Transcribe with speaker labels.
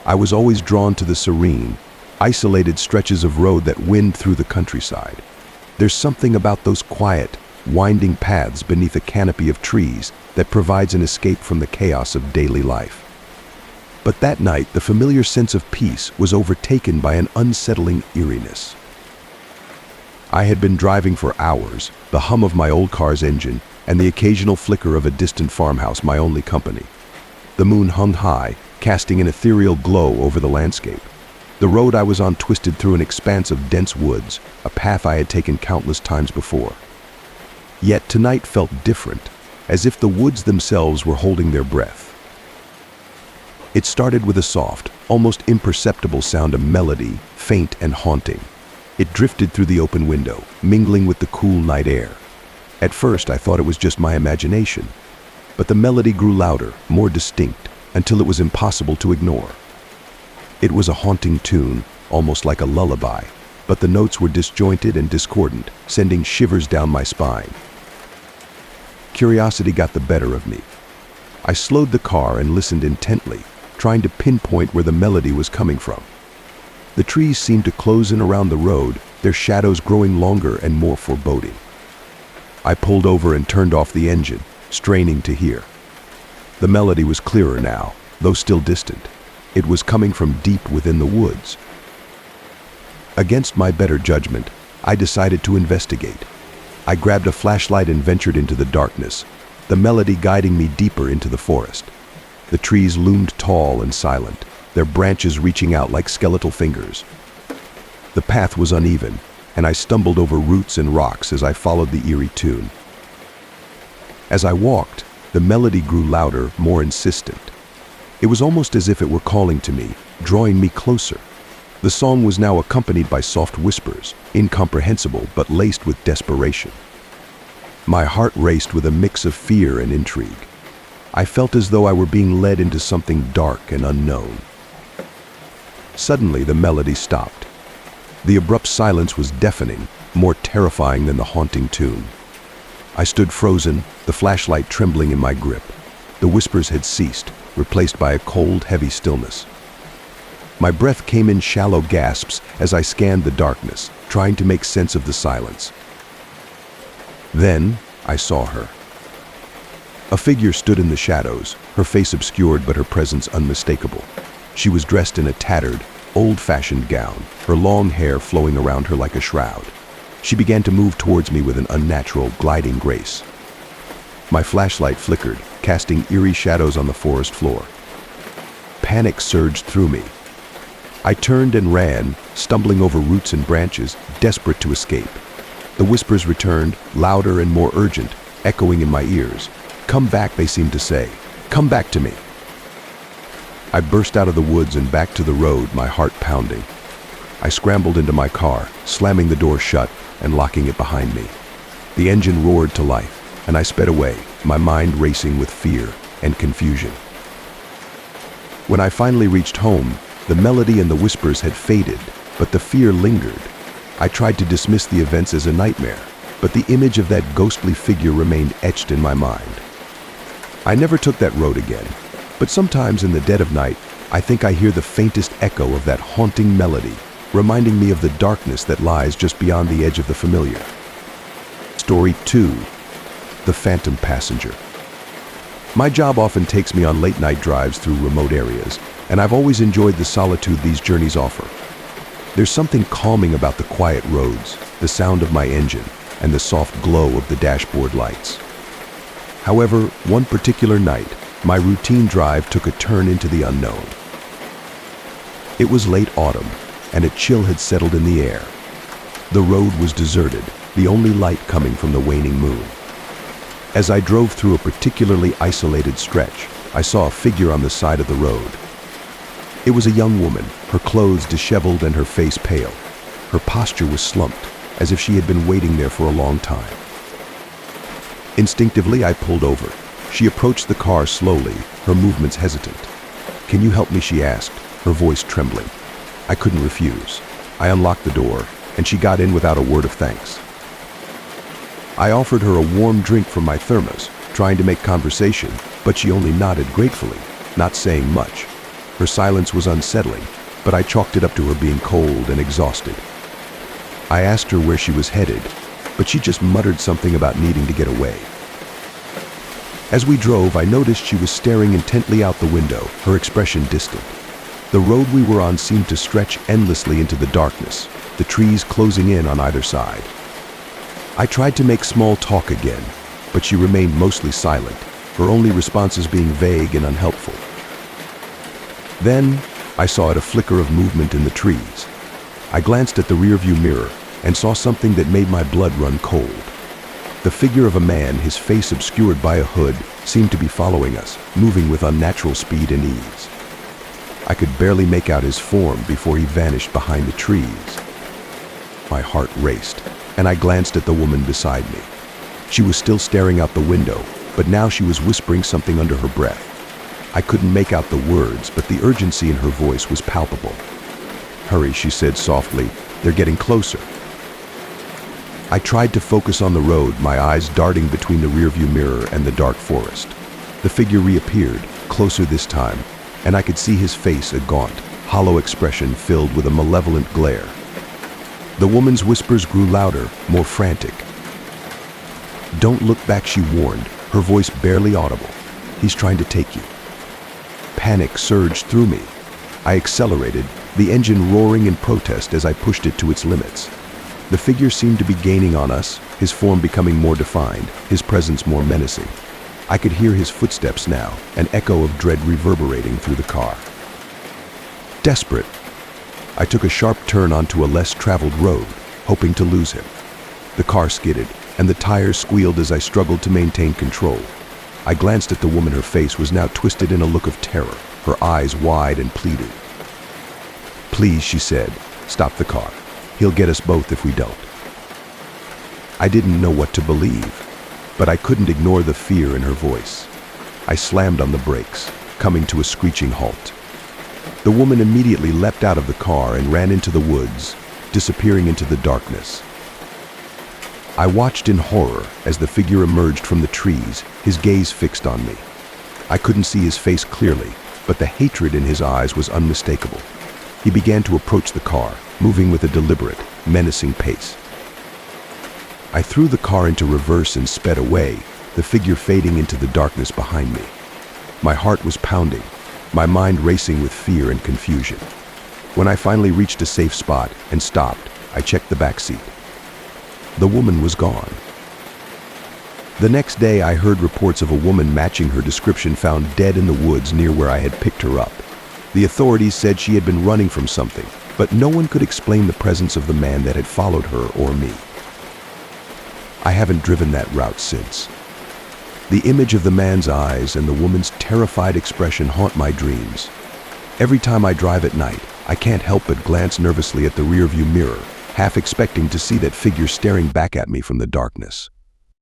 Speaker 1: I was always drawn to the serene, isolated stretches of road that wind through the countryside. There's something about those quiet, winding paths beneath a canopy of trees that provides an escape from the chaos of daily life. But that night, the familiar sense of peace was overtaken by an unsettling eeriness. I had been driving for hours, the hum of my old car's engine and the occasional flicker of a distant farmhouse my only company. The moon hung high, casting an ethereal glow over the landscape. The road I was on twisted through an expanse of dense woods, a path I had taken countless times before. Yet tonight felt different, as if the woods themselves were holding their breath. It started with a soft, almost imperceptible sound of melody, faint and haunting. It drifted through the open window, mingling with the cool night air. At first, I thought it was just my imagination, but the melody grew louder, more distinct, until it was impossible to ignore. It was a haunting tune, almost like a lullaby, but the notes were disjointed and discordant, sending shivers down my spine. Curiosity got the better of me. I slowed the car and listened intently, trying to pinpoint where the melody was coming from. The trees seemed to close in around the road, their shadows growing longer and more foreboding. I pulled over and turned off the engine, straining to hear. The melody was clearer now, though still distant. It was coming from deep within the woods. Against my better judgment, I decided to investigate. I grabbed a flashlight and ventured into the darkness, the melody guiding me deeper into the forest. The trees loomed tall and silent, their branches reaching out like skeletal fingers. The path was uneven, and I stumbled over roots and rocks as I followed the eerie tune. As I walked, the melody grew louder, more insistent. It was almost as if it were calling to me, drawing me closer. The song was now accompanied by soft whispers, incomprehensible but laced with desperation. My heart raced with a mix of fear and intrigue. I felt as though I were being led into something dark and unknown. Suddenly, the melody stopped. The abrupt silence was deafening, more terrifying than the haunting tune. I stood frozen, the flashlight trembling in my grip. The whispers had ceased, replaced by a cold, heavy stillness. My breath came in shallow gasps as I scanned the darkness, trying to make sense of the silence. Then, I saw her. A figure stood in the shadows, her face obscured but her presence unmistakable. She was dressed in a tattered, old-fashioned gown, her long hair flowing around her like a shroud. She began to move towards me with an unnatural, gliding grace. My flashlight flickered, casting eerie shadows on the forest floor. Panic surged through me. I turned and ran, stumbling over roots and branches, desperate to escape. The whispers returned, louder and more urgent, echoing in my ears. "Come back," they seemed to say. "Come back to me." I burst out of the woods and back to the road, my heart pounding. I scrambled into my car, slamming the door shut and locking it behind me. The engine roared to life, and I sped away, my mind racing with fear and confusion. When I finally reached home, the melody and the whispers had faded, but the fear lingered. I tried to dismiss the events as a nightmare, but the image of that ghostly figure remained etched in my mind. I never took that road again, but sometimes in the dead of night, I think I hear the faintest echo of that haunting melody, reminding me of the darkness that lies just beyond the edge of the familiar. Story 2. The Phantom Passenger. My job often takes me on late-night drives through remote areas, and I've always enjoyed the solitude these journeys offer. There's something calming about the quiet roads, the sound of my engine, and the soft glow of the dashboard lights. However, one particular night, my routine drive took a turn into the unknown. It was late autumn, and a chill had settled in the air. The road was deserted, the only light coming from the waning moon. As I drove through a particularly isolated stretch, I saw a figure on the side of the road. It was a young woman, her clothes disheveled and her face pale. Her posture was slumped, as if she had been waiting there for a long time. Instinctively, I pulled over. She approached the car slowly, her movements hesitant. "Can you help me?" she asked, her voice trembling. I couldn't refuse. I unlocked the door, and she got in without a word of thanks. I offered her a warm drink from my thermos, trying to make conversation, but she only nodded gratefully, not saying much. Her silence was unsettling, but I chalked it up to her being cold and exhausted. I asked her where she was headed, but she just muttered something about needing to get away. As we drove, I noticed she was staring intently out the window, her expression distant. The road we were on seemed to stretch endlessly into the darkness, the trees closing in on either side. I tried to make small talk again, but she remained mostly silent, her only responses being vague and unhelpful. Then, I saw a flicker of movement in the trees. I glanced at the rearview mirror and saw something that made my blood run cold. The figure of a man, his face obscured by a hood, seemed to be following us, moving with unnatural speed and ease. I could barely make out his form before he vanished behind the trees. My heart raced, and I glanced at the woman beside me. She was still staring out the window, but now she was whispering something under her breath. I couldn't make out the words, but the urgency in her voice was palpable. "Hurry," she said softly. "They're getting closer." I tried to focus on the road, my eyes darting between the rearview mirror and the dark forest. The figure reappeared, closer this time, and I could see his face, a gaunt, hollow expression filled with a malevolent glare. The woman's whispers grew louder, more frantic. "Don't look back," she warned, her voice barely audible. "He's trying to take you." Panic surged through me. I accelerated, the engine roaring in protest as I pushed it to its limits. The figure seemed to be gaining on us, his form becoming more defined, his presence more menacing. I could hear his footsteps now, an echo of dread reverberating through the car. Desperate, I took a sharp turn onto a less traveled road, hoping to lose him. The car skidded, and the tires squealed as I struggled to maintain control. I glanced at the woman. Her face was now twisted in a look of terror, her eyes wide and pleading. "Please," she said, "stop the car. He'll get us both if we don't." I didn't know what to believe, but I couldn't ignore the fear in her voice. I slammed on the brakes, coming to a screeching halt. The woman immediately leapt out of the car and ran into the woods, disappearing into the darkness. I watched in horror as the figure emerged from the trees, his gaze fixed on me. I couldn't see his face clearly, but the hatred in his eyes was unmistakable. He began to approach the car, moving with a deliberate, menacing pace. I threw the car into reverse and sped away, the figure fading into the darkness behind me. My heart was pounding, my mind racing with fear and confusion. When I finally reached a safe spot and stopped, I checked the back seat. The woman was gone. The next day, I heard reports of a woman matching her description found dead in the woods near where I had picked her up. The authorities said she had been running from something, but no one could explain the presence of the man that had followed her or me. I haven't driven that route since. The image of the man's eyes and the woman's terrified expression haunt my dreams. Every time I drive at night, I can't help but glance nervously at the rearview mirror, half expecting to see that figure staring back at me from the darkness.